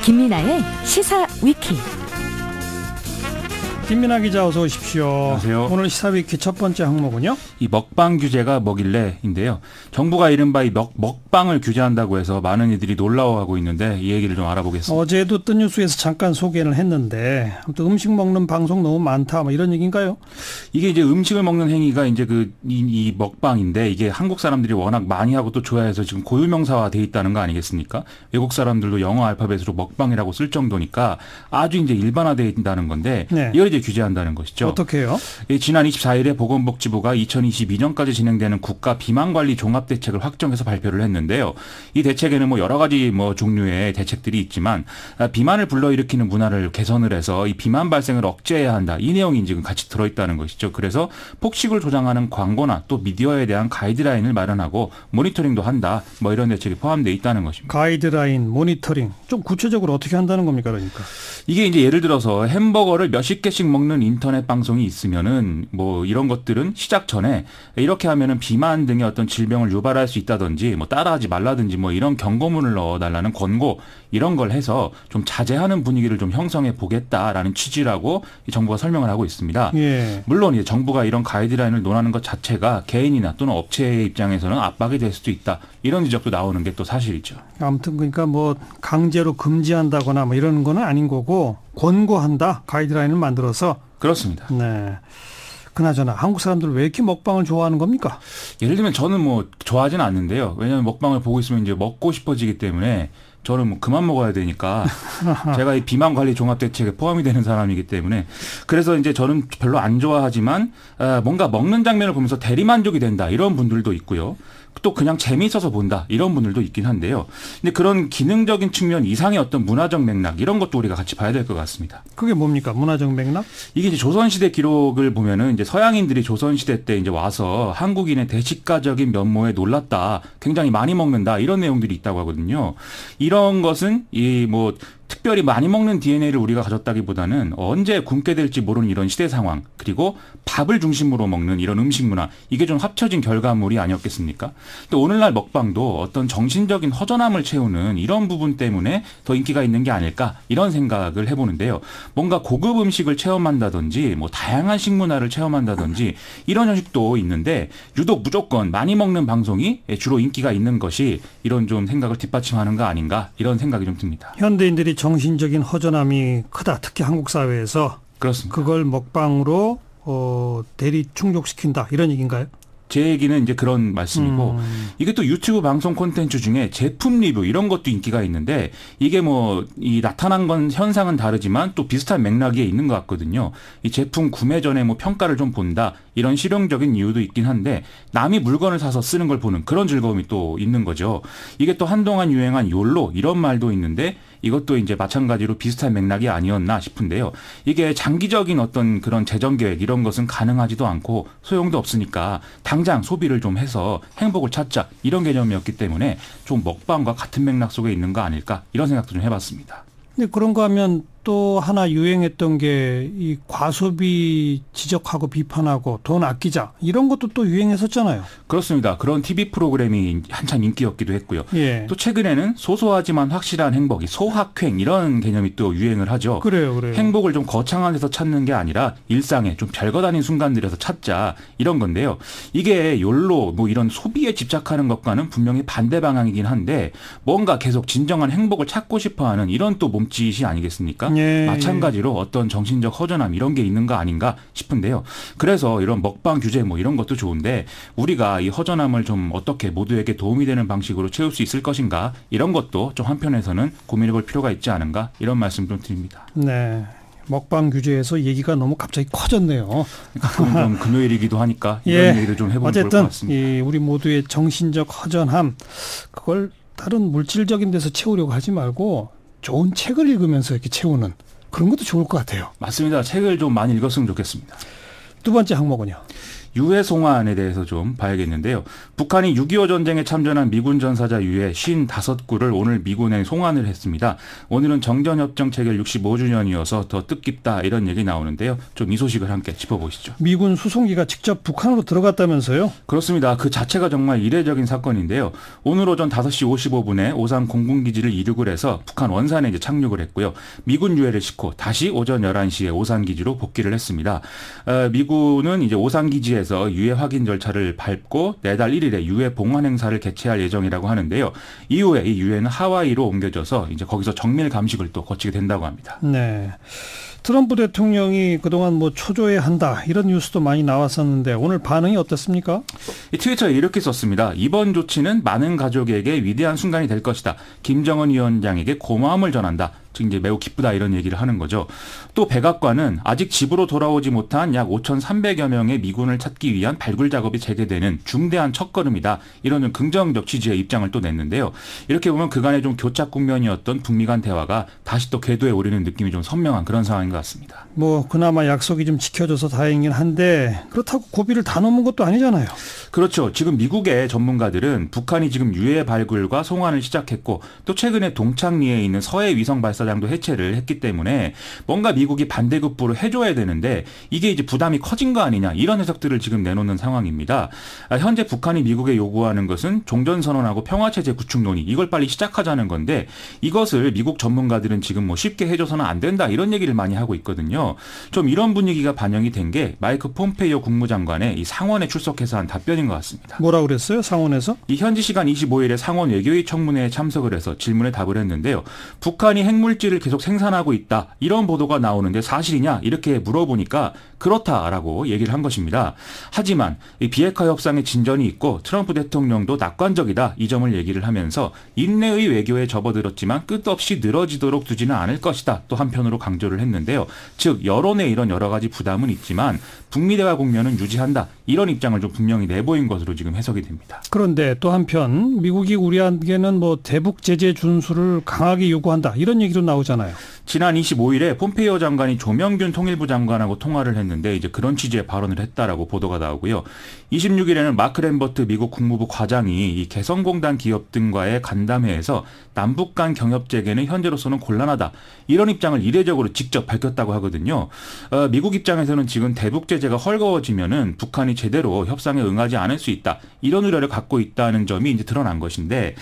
김민아의 시사위키. 김민아 기자 어서 오십시오. 안녕하세요. 오늘 시사위키 첫 번째 항목은요? 이 먹방 규제가 뭐길래인데요. 정부가 이른바 이 먹방을 규제한다고 해서 많은 이들이 놀라워하고 있는데 이 얘기를 좀 알아보겠습니다. 어제도 뜬 뉴스에서 잠깐 소개를 했는데 아무튼 음식 먹는 방송 너무 많다 뭐 이런 얘기인가요? 이게 이제 음식을 먹는 행위가 이제 이 먹방인데 이게 한국 사람들이 워낙 많이 하고 또 좋아해서 지금 고유명사화 돼 있다는 거 아니겠습니까? 외국 사람들도 영어 알파벳으로 먹방이라고 쓸 정도니까 아주 이제 일반화돼 있다는 건데 네. 이걸 이제 규제한다는 것이죠. 어떻게요? 지난 24일에 보건복지부가 2022년까지 진행되는 국가 비만관리 종합대책을 확정해서 발표를 했는데요. 이 대책에는 뭐 여러 가지 종류의 대책들이 있지만 비만을 불러일으키는 문화를 개선을 해서 이 비만 발생을 억제해야 한다. 이 내용이 지금 같이 들어있다는 것이죠. 그래서 폭식을 조장하는 광고나 또 미디어에 대한 가이드라인을 마련하고 모니터링도 한다. 뭐 이런 대책이 포함되어 있다는 것입니다. 가이드라인, 모니터링 좀 구체적으로 어떻게 한다는 겁니까, 그러니까? 이게 이제 예를 들어서 햄버거를 몇십 개씩 먹는 인터넷 방송이 있으면은 뭐 이런 것들은 시작 전에 이렇게 하면은 비만 등의 어떤 질병을 유발할 수 있다든지 뭐 따라하지 말라든지 뭐 이런 경고문을 넣어달라는 권고 이런 걸 해서 좀 자제하는 분위기를 좀 형성해 보겠다라는 취지라고 이 정부가 설명을 하고 있습니다. 예. 물론 이제 정부가 이런 가이드라인을 논하는 것 자체가 개인이나 또는 업체의 입장에서는 압박이 될 수도 있다. 이런 지적도 나오는 게 또 사실이죠. 아무튼 그러니까 뭐 강제로 금지한다거나 뭐 이런 거는 아닌 거고 권고한다. 가이드라인을 만들어서. 그렇습니다. 네. 그나저나 한국 사람들 왜 이렇게 먹방을 좋아하는 겁니까? 예를 들면 저는 뭐 좋아하지는 않는데요. 왜냐하면 먹방을 보고 있으면 이제 먹고 싶어지기 때문에 저는 뭐 그만 먹어야 되니까 제가 이 비만 관리 종합 대책에 포함이 되는 사람이기 때문에 그래서 이제 저는 별로 안 좋아하지만 뭔가 먹는 장면을 보면서 대리만족이 된다 이런 분들도 있고요. 또 그냥 재미있어서 본다 이런 분들도 있긴 한데요. 근데 그런 기능적인 측면 이상의 어떤 문화적 맥락 이런 것도 우리가 같이 봐야 될 것 같습니다. 그게 뭡니까? 문화적 맥락? 이게 이제 조선시대 기록을 보면은 이제 서양인들이 조선시대 때 이제 와서 한국인의 대식가적인 면모에 놀랐다. 굉장히 많이 먹는다. 이런 내용들이 있다고 하거든요. 이런 것은 특별히 많이 먹는 DNA를 우리가 가졌다기보다는 언제 굶게 될지 모르는 이런 시대 상황 그리고 밥을 중심으로 먹는 이런 음식 문화 이게 좀 합쳐진 결과물이 아니었겠습니까? 또 오늘날 먹방도 어떤 정신적인 허전함을 채우는 이런 부분 때문에 더 인기가 있는 게 아닐까 이런 생각을 해보는데요. 뭔가 고급 음식을 체험한다든지 뭐 다양한 식문화를 체험한다든지 이런 형식도 있는데 유독 무조건 많이 먹는 방송이 주로 인기가 있는 것이 이런 좀 생각을 뒷받침하는 거 아닌가 이런 생각이 좀 듭니다. 현대인들이 정신적인 허전함이 크다. 특히 한국 사회에서. 그렇습니다. 그걸 먹방으로 대리 충족시킨다. 이런 얘기인가요? 제 얘기는 이제 그런 말씀이고 이게 또 유튜브 방송 콘텐츠 중에 제품 리뷰 이런 것도 인기가 있는데 이게 이 나타난 건 현상은 다르지만 또 비슷한 맥락이 있는 것 같거든요. 이 제품 구매 전에 평가를 좀 본다 이런 실용적인 이유도 있긴 한데 남이 물건을 사서 쓰는 걸 보는 그런 즐거움이 또 있는 거죠. 이게 또 한동안 유행한 욜로 이런 말도 있는데 이것도 이제 마찬가지로 비슷한 맥락이 아니었나 싶은데요. 이게 장기적인 어떤 그런 재정 계획 이런 것은 가능하지도 않고 소용도 없으니까 당장 소비를 좀 해서 행복을 찾자 이런 개념이었기 때문에 좀 먹방과 같은 맥락 속에 있는 거 아닐까 이런 생각도 좀 해봤습니다. 근데 그런가 하면 또 하나 유행했던 게 이 과소비 지적하고 비판하고 돈 아끼자 이런 것도 또 유행했었잖아요. 그렇습니다. 그런 TV 프로그램이 한참 인기였기도 했고요. 예. 또 최근에는 소소하지만 확실한 행복, 소확행 이런 개념이 또 유행을 하죠. 그래요. 행복을 좀 거창한 데서 찾는 게 아니라 일상에 좀 별거 아닌 순간들에서 찾자 이런 건데요. 이게 욜로 이런 소비에 집착하는 것과는 분명히 반대 방향이긴 한데 뭔가 계속 진정한 행복을 찾고 싶어하는 이런 또 몸짓이 아니겠습니까? 예. 마찬가지로 어떤 정신적 허전함 이런 게 있는 거 아닌가 싶은데요. 그래서 이런 먹방 규제 이런 것도 좋은데 우리가 이 허전함을 좀 어떻게 모두에게 도움이 되는 방식으로 채울 수 있을 것인가 이런 것도 좀 한편에서는 고민해 볼 필요가 있지 않은가 이런 말씀 좀 드립니다. 네. 먹방 규제에서 얘기가 너무 갑자기 커졌네요. 가끔은 좀 금요일이기도 하니까 이런 얘기를 좀 해보면 좋을 것 같습니다. 어쨌든 우리 모두의 정신적 허전함 그걸 다른 물질적인 데서 채우려고 하지 말고 좋은 책을 읽으면서 이렇게 채우는 그런 것도 좋을 것 같아요. 맞습니다. 책을 좀 많이 읽었으면 좋겠습니다. 두 번째 항목은요. 유해 송환에 대해서 좀 봐야겠는데요. 북한이 6.25 전쟁에 참전한 미군 전사자 유해 55구를 오늘 미군에 송환을 했습니다. 오늘은 정전협정 체결 65주년이어서 더 뜻깊다 이런 얘기 나오는데요. 좀 이 소식을 함께 짚어보시죠. 미군 수송기가 직접 북한으로 들어갔다면서요? 그렇습니다. 그 자체가 정말 이례적인 사건인데요. 오늘 오전 5시 55분에 오산 공군기지를 이륙을 해서 북한 원산에 이제 착륙을 했고요. 미군 유해를 싣고 다시 오전 11시에 오산기지로 복귀를 했습니다. 미군은 이제 오산기지에서 유해 확인 절차를 밟고 내달 1일에 유해 봉환 행사를 개최할 예정이라고 하는데요. 이후에 이 유해는 하와이로 옮겨져서 이제 거기서 정밀 감식을 또 거치게 된다고 합니다. 네. 트럼프 대통령이 그동안 뭐 초조해한다 이런 뉴스도 많이 나왔었는데 오늘 반응이 어떻습니까? 이 트위터에 이렇게 썼습니다. 이번 조치는 많은 가족에게 위대한 순간이 될 것이다. 김정은 위원장에게 고마움을 전한다. 즉 이제 매우 기쁘다 이런 얘기를 하는 거죠. 또 백악관은 아직 집으로 돌아오지 못한 약 5,300여 명의 미군을 찾기 위한 발굴 작업이 재개되는 중대한 첫걸음이다. 이런 긍정적 취지의 입장을 또 냈는데요. 이렇게 보면 그간의 좀 교착 국면이었던 북미 간 대화가 다시 또 궤도에 오르는 느낌이 좀 선명한 그런 상황인 것 같습니다. 뭐 그나마 약속이 좀 지켜져서 다행이긴 한데 그렇다고 고비를 다 넘은 것도 아니잖아요. 그렇죠. 지금 미국의 전문가들은 북한이 지금 유해 발굴과 송환을 시작했고 또 최근에 동창리에 있는 서해 위성 발사장도 해체를 했기 때문에 뭔가 미국이 반대급부를 해줘야 되는데 이게 이제 부담이 커진 거 아니냐 이런 해석들을 지금 내놓는 상황입니다. 현재 북한이 미국에 요구하는 것은 종전선언하고 평화체제 구축 논의 이걸 빨리 시작하자는 건데 이것을 미국 전문가들은 지금 뭐 쉽게 해줘서는 안 된다 이런 얘기를 많이 하고 있거든요. 좀 이런 분위기가 반영이 된 게 마이크 폼페이오 국무장관의 이 상원에 출석해서 한 답변인 것 같습니다. 뭐라고 그랬어요? 상원에서? 이 현지 시간 25일에 상원 외교위 청문회에 참석을 해서 질문에 답을 했는데요. 북한이 핵물질을 계속 생산하고 있다. 이런 보도가 나오는데 사실이냐? 이렇게 물어보니까 그렇다라고 얘기를 한 것입니다. 하지만 이 비핵화 협상에 진전이 있고 트럼프 대통령도 낙관적이다. 이 점을 얘기를 하면서 인내의 외교에 접어들었지만 끝없이 늘어지도록 두지는 않을 것이다. 또 한편으로 강조를 했는데요. 즉 여론의 이런 여러 가지 부담은 있지만 북미 대화 국면은 유지한다. 이런 입장을 좀 분명히 내보인 것으로 지금 해석이 됩니다. 그런데 또 한편 미국이 우리에게는 뭐 대북 제재 준수를 강하게 요구한다. 이런 얘기도 나오잖아요. 지난 25일에 폼페이오 장관이 조명균 통일부 장관하고 통화를 했는데 이제 그런 취지의 발언을 했다라고 보도가 나오고요. 26일에는 마크 램버트 미국 국무부 과장이 이 개성공단 기업 등과의 간담회에서 남북 간 경협 재개는 현재로서는 곤란하다. 이런 입장을 이례적으로 직접 밝혔다고 하거든요. 미국 입장에서는 지금 대북 제재가 헐거워지면은 북한이 제대로 협상에 응하지 않을 수 있다. 이런 우려를 갖고 있다는 점이 이제 드러난 것인데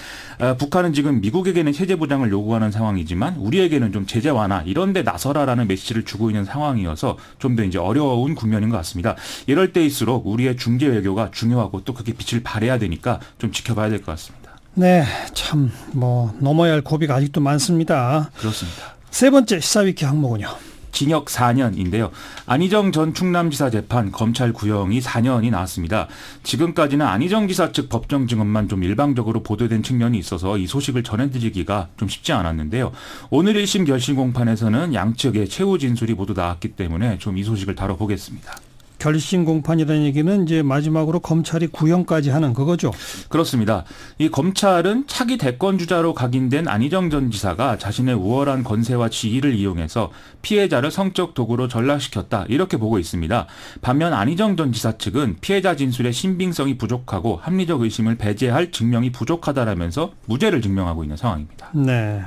북한은 지금 미국에게는 체제 보장을 요구하는 상황이지만 우리에게는 좀 제재 완화 이런 데 나서라라는 메시지를 주고 있는 상황이어서 좀 더 이제 어려운 국면인 것 같습니다. 이럴 때일수록 우리의 중재 외교가 중요하고 또 그게 빛을 발해야 되니까 좀 지켜봐야 될 것 같습니다. 네, 참 뭐 넘어야 할 고비가 아직도 많습니다. 그렇습니다. 세 번째 시사위키 항목은요. 징역 4년인데요. 안희정 전 충남지사 재판 검찰 구형이 4년이 나왔습니다. 지금까지는 안희정 지사 측 법정 증언만 좀 일방적으로 보도된 측면이 있어서 이 소식을 전해드리기가 좀 쉽지 않았는데요. 오늘 1심 결심 공판에서는 양측의 최후 진술이 모두 나왔기 때문에 좀 이 소식을 다뤄보겠습니다. 결심 공판이라는 얘기는 이제 마지막으로 검찰이 구형까지 하는 그거죠. 그렇습니다. 이 검찰은 차기 대권 주자로 각인된 안희정 전 지사가 자신의 우월한 권세와 지위를 이용해서 피해자를 성적 도구로 전락시켰다 이렇게 보고 있습니다. 반면 안희정 전 지사 측은 피해자 진술의 신빙성이 부족하고 합리적 의심을 배제할 증명이 부족하다라면서 무죄를 증명하고 있는 상황입니다. 네.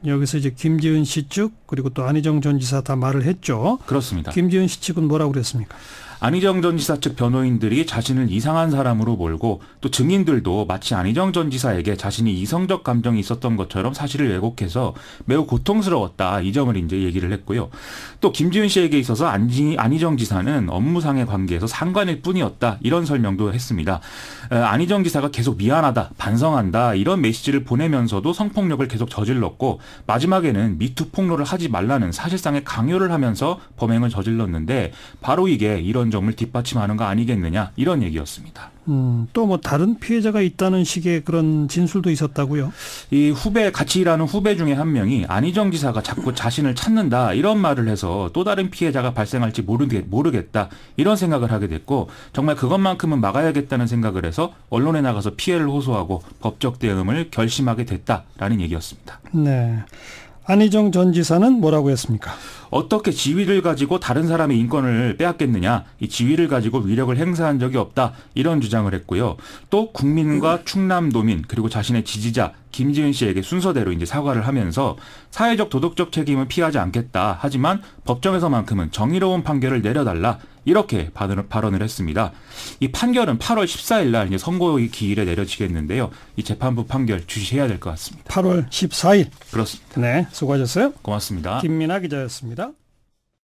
여기서 이제 김지은 씨 측 그리고 또 안희정 전 지사 다 말을 했죠. 그렇습니다. 김지은 씨 측은 뭐라고 그랬습니까? 안희정 전 지사 측 변호인들이 자신을 이상한 사람으로 몰고 또 증인들도 마치 안희정 전 지사에게 자신이 이성적 감정이 있었던 것처럼 사실을 왜곡해서 매우 고통스러웠다. 이 점을 이제 얘기를 했고요. 또 김지은 씨에게 있어서 안희정 지사는 업무상의 관계에서 상관일 뿐이었다. 이런 설명도 했습니다. 안희정 지사가 계속 미안하다, 반성한다 이런 메시지를 보내면서도 성폭력을 계속 저질렀고 마지막에는 미투 폭로를 하지 말라는 사실상의 강요를 하면서 범행을 저질렀는데 바로 이게 이런 점을 뒷받침하는 거 아니겠느냐 이런 얘기였습니다. 또 뭐 다른 피해자가 있다는 식의 그런 진술도 있었다고요? 이 같이 일하는 후배 중에 한 명이 안희정 지사가 자꾸 자신을 찾는다 이런 말을 해서 또 다른 피해자가 발생할지 모르겠다 이런 생각을 하게 됐고 정말 그것만큼은 막아야겠다는 생각을 해서 언론에 나가서 피해를 호소하고 법적 대응을 결심하게 됐다라는 얘기였습니다. 네. 안희정 전 지사는 뭐라고 했습니까? 어떻게 지위를 가지고 다른 사람의 인권을 빼앗겠느냐. 이 지위를 가지고 위력을 행사한 적이 없다. 이런 주장을 했고요. 또 국민과 충남도민 그리고 자신의 지지자 김지은 씨에게 순서대로 이제 사과를 하면서 사회적 도덕적 책임은 피하지 않겠다. 하지만 법정에서만큼은 정의로운 판결을 내려달라. 이렇게 발언을 했습니다. 이 판결은 8월 14일 날 이제 선고의 기일에 내려지겠는데요. 이 재판부 판결 주시해야 될 것 같습니다. 8월 14일. 그렇습니다. 네, 수고하셨어요. 고맙습니다. 김민아 기자였습니다.